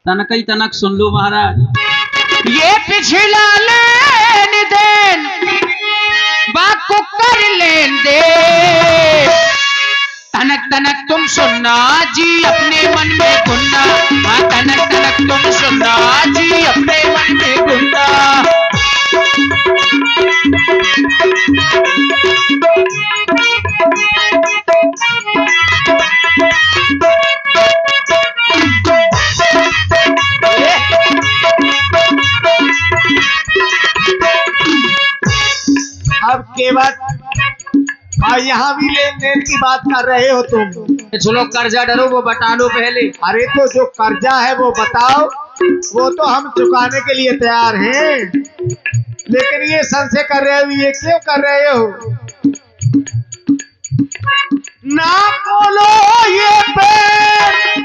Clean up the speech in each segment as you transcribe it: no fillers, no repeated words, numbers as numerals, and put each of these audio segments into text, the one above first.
तनक ही तनक सुन लो महाराज। ये पिछला लेन देन बाको कर लेन दे, तनक तनक तुम सुनना जी अपने मन में गुन्ना। हाँ तनक तनक तुम सुनना जी अपने मन में गुन्ना। अब केवट और यहाँ भी लेन देन की बात कर रहे हो तुम। चलो कर्जा डरो वो बता लो पहले। अरे तो जो कर्जा है वो बताओ, वो तो हम चुकाने के लिए तैयार हैं, लेकिन ये संशय कर रहे हो, ये क्यों कर रहे हो? ना बोलो ये पेट,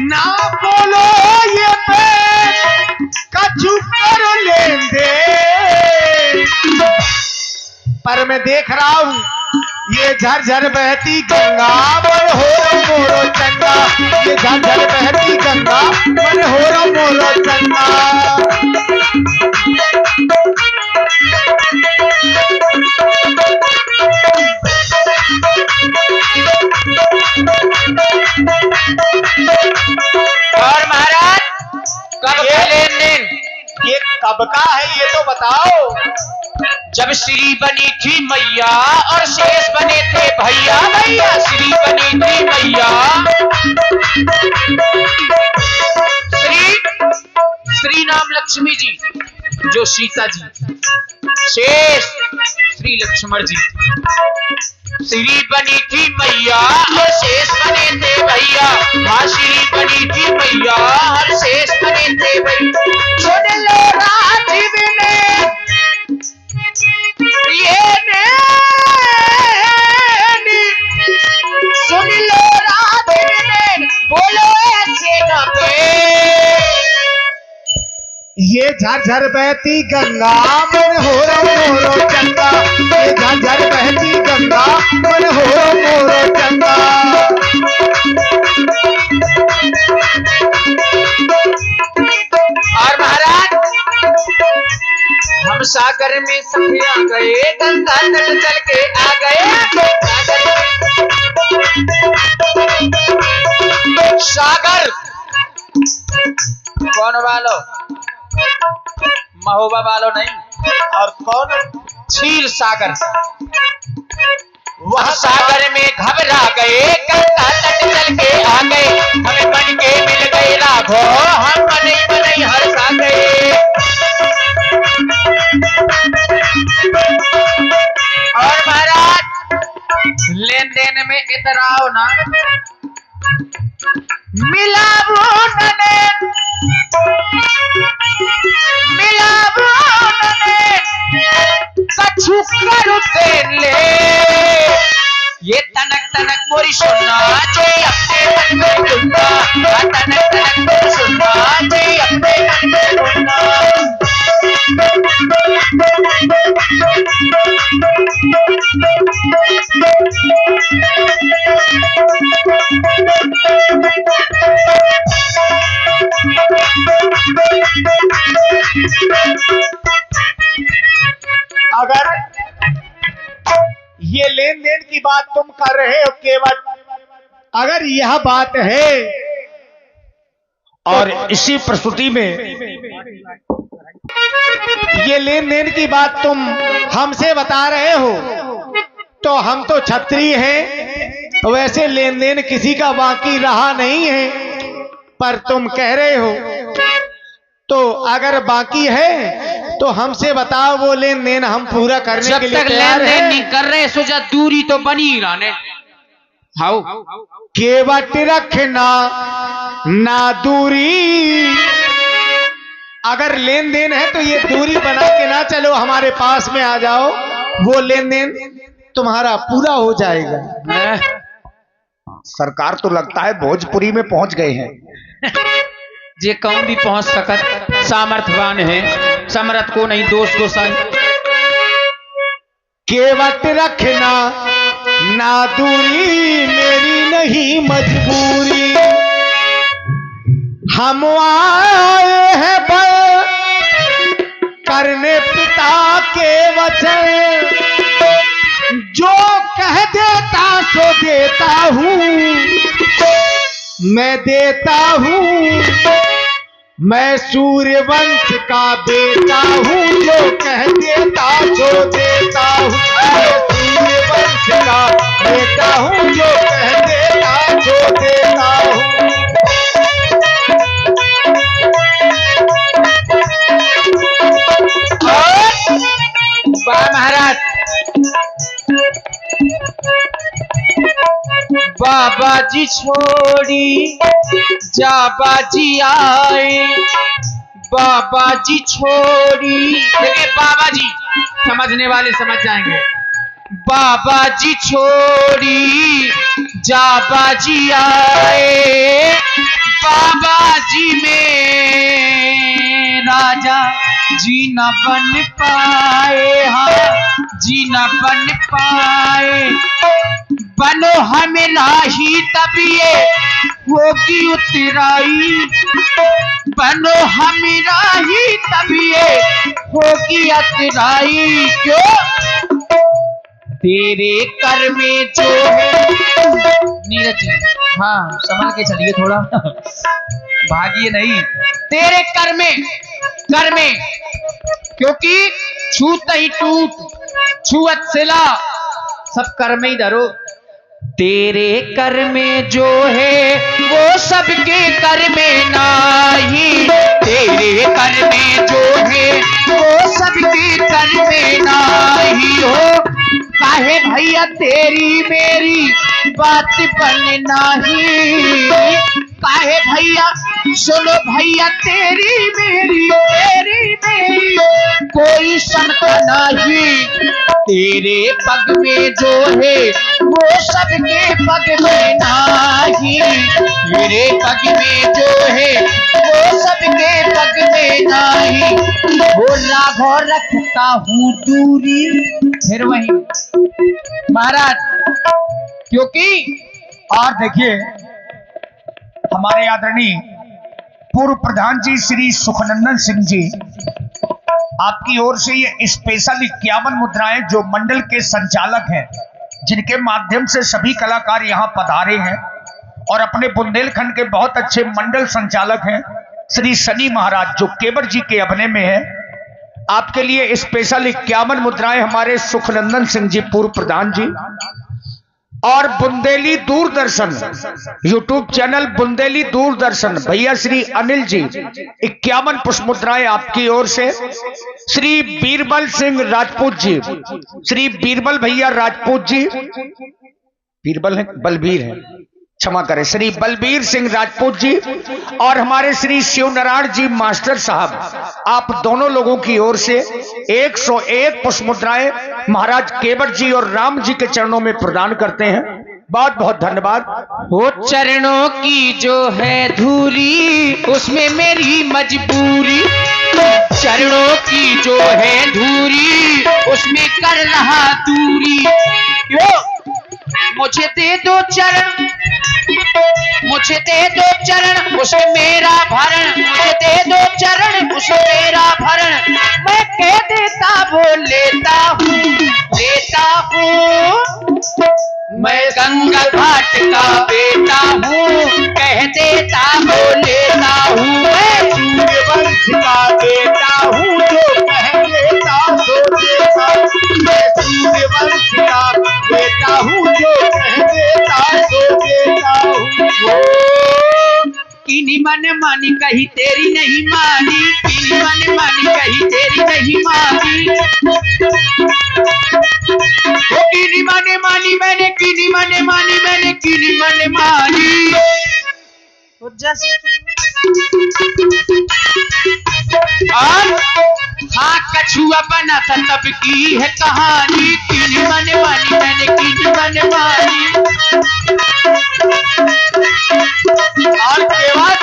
ना बोलो ये पेट, कछु करो लेन दे। पर मैं देख रहा हूँ ये झरझर बहती गंगा मन हो मोरो चंगा, ये झरझर बहती गंगा मन हो मोरो चंगा। और महाराज कब का लेन देन? ये कब का है ये तो बताओ। जब श्री बनी थी मैया और शेष बने थे भैया, भैया श्री बनी थी मैया। श्री नाम लक्ष्मी जी जो सीता जी, शेष श्री लक्ष्मण जी। श्री बनी थी मैया और शेष बने थे भैया। हाँ श्री बनी थी मैया और शेष बने थे भैया। सुन लो राजीव ने ये सुन लो राजीव ने, बोलो ऐसे न पे। ये झरझर बहती गंगा मन हो मोरो चंगा, ये झरझर बहती गंगा मन हो मोरो चंगा। और महाराज हम सागर में सफे आ गए, गंगा तट चल के आ गए। सागर कौन वालो? महोबा वालों नहीं। और कौन? क्षीर सागर। वह सागर में घबरा गए, गंगा तट चल के आ गए। हमें बन के मिल गए राघो, हम बने बने हर्षा गए। और महाराज लेन देन में इतराओ ना, मिला वो नैन, मिला वो नैन, कछु करू तेन ले। ये तनक तनक मोरी सुनना जी अपने मन में गुन्ना। तनक तनक मोरी सुनना जी अपने मन में गुन्ना। अगर ये लेन देन की बात तुम कर रहे हो केवट, अगर यह बात है और इसी प्रस्तुति में ये लेन देन की बात तुम हमसे बता रहे हो, तो हम तो क्षत्रिय हैं, वैसे लेन देन किसी का बाकी रहा नहीं है। पर तुम कह रहे हो, तो अगर बाकी है तो हमसे बताओ, वो लेन देन हम पूरा करने के लिए तैयार हैं। लेन देन नहीं कर रहे सोचा दूरी तो बनी ही रहने। हाउ केवट रखना ना दूरी, अगर लेन देन है तो ये दूरी बना के ना चलो, हमारे पास में आ जाओ, वो लेन देन तुम्हारा पूरा हो जाएगा। सरकार तो लगता है भोजपुरी में पहुंच गए हैं। जे कौन भी पहुंच सकत सामर्थ्यवान है, समर्थ को नहीं दोष को संग। केवट रखना ना दूरी, मेरी नहीं मजबूरी, हम आए हैं बल करने पिता के वचन, जो कह देता सो देता हूँ, मैं देता हूँ। मैं सूर्य वंश का बेटा हूँ, जो कह देता सो देता हूँ। मैं सूर्य वंश का बेटा हूँ, जो कह देता सो देता हूँ। वाह महाराज। बाबा जी छोड़ी जाबा जी आए, बाबा जी छोड़ी। देखिए बाबा जी, समझने वाले समझ जाएंगे। बाबा जी छोड़ी जाबा जी आए, बाबा जी में राजा जी न बन पाए, हाँ जी न बन पाए। बनो हमें राही तब ये होगी उतराई, बनो हमें राही तब ये होगी उतराई। क्यों? तेरे कर में जो है, नीरज जी हाँ संभल के चलिए थोड़ा, भागिए नहीं। तेरे कर में क्योंकि छूत ही टूट, छुअत सिला, सब कर में ही धरो। तेरे कर में जो है वो सबके कर में नाही, तेरे कर में जो है वो सबके कर में नाही हो। काहे भैया तेरी मेरी बात बन नाही, काहे भैया सुनो भैया तेरी मेरी कोई समता नहीं। तेरे पग में जो है वो सबके पग में नाही, तेरे पग में जो है वो सबके पग में नाही। वो राघव रखता हूँ दूरी, फिर वही महाराज। क्योंकि और देखिए हमारे आदरणीय पूर्व प्रधान जी श्री सुखनंदन सिंह जी, आपकी ओर से ये स्पेशल 51 मुद्राएं जो मंडल के संचालक हैं, जिनके माध्यम से सभी कलाकार यहाँ पधारे हैं और अपने बुंदेलखंड के बहुत अच्छे मंडल संचालक हैं श्री सनी महाराज, जो केवर जी के अभिनय में है। आपके लिए स्पेशल 51 मुद्राएं हमारे सुखनंदन सिंह जी पूर्व प्रधान जी और बुंदेली दूरदर्शन यूट्यूब चैनल बुंदेली दूरदर्शन भैया श्री अनिल जी 51 पुष्प मुद्राएं आपकी ओर से। श्री बीरबल सिंह राजपूत जी, श्री बीरबल भैया राजपूत जी, बीरबल है बलबीर है क्षमा करें, श्री बलबीर सिंह राजपूत जी और हमारे श्री शिवनारायण जी मास्टर साहब, आप दोनों लोगों की ओर से 101 पुष्प मुद्राएं महाराज केवर जी और राम जी के चरणों में प्रदान करते हैं। बहुत बहुत धन्यवाद। वो चरणों की जो है धूली उसमें मेरी मजबूरी, चरणों की जो है धूली उसमें कर रहा दूरी। क्यों? मुझे दे दो चरण, मुझे दे दो चरण उसमें मेरा भरण, मुझे दे दो चरण उसमें मेरा भरण। मैं कह देता वो लेता हूँ, मैं गंगा घाट का बेटा हूँ, कह देता वो लेता हूँ। मैं सूर्यवंश का बेटा हूँ, जो कह देता सो देता हूँ। मैं सूर्यवंश का बेटा हूँ, जो कह देता सो देता हूँ। किनी मन मानी कही तेरी नहीं मानी, किनी मन मानी कही तेरी नहीं मानी। वो किनी मन मानी मैंने, किनी मन मानी मैंने, किनी मन मानी। हाँ कछुआ बना था तब की है कहानी, किनी मन मानी मैंने, किनी मन मानी। और केवल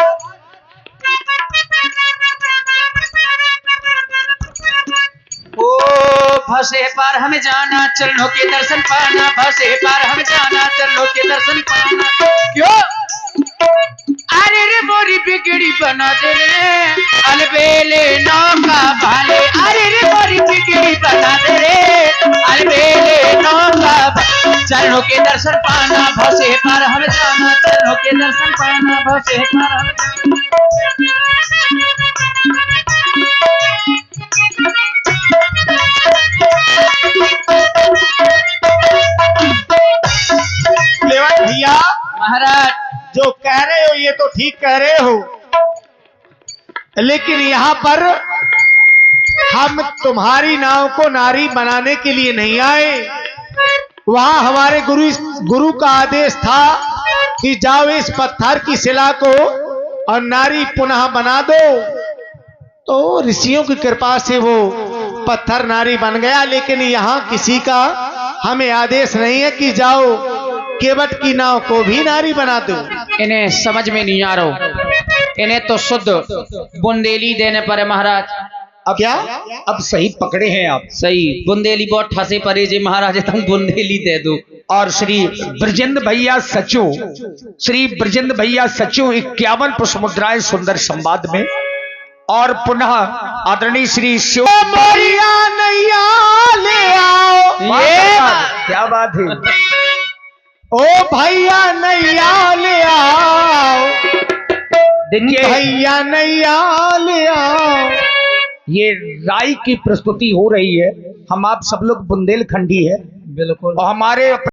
ओ भसे पार हमें जाना, चरणों के दर्शन पाना, भसे पार हमें जाना, चरणों के दर्शन पाना। क्यों? अरे रे मोरी बिगड़ी चरणों के दर्शन पाना भव से पार हम जाना, चरणों के दर्शन पाना भव से पार हम जाना। भैया महाराज जो कह रहे हो ये तो ठीक कह रहे हो, लेकिन यहाँ पर हम तुम्हारी नाव को नारी बनाने के लिए नहीं आए। वहां हमारे गुरु का आदेश था कि जाओ इस पत्थर की शिला को और नारी पुनः बना दो। तो ऋषियों की कृपा से वो पत्थर नारी बन गया, लेकिन यहाँ किसी का हमें आदेश नहीं है कि जाओ केवट की नाव को भी नारी बना दो। इन्हें समझ में नहीं आ रहा, इन्हें तो शुद्ध बुंदेली देने पर है महाराज। अब क्या अब सही पकड़े हैं आप। सही बुंदेली बहुत ठसे परे जी महाराज, तुम बुंदेली दे दो। और श्री ब्रजेंद्र भैया सचो, श्री ब्रजेंद्र भैया सचो 51 पुष्प मुद्राएं सुंदर संवाद में, और पुनः आदरणीय श्री शिव भैया नैया ले आओ। ये क्या बात है। ओ भैया नैया ले आओ, देखिए भैया नैया ले आओ। ये राय की प्रस्तुति हो रही है। हम आप सब लोग बुंदेलखंडी है बिल्कुल। और हमारे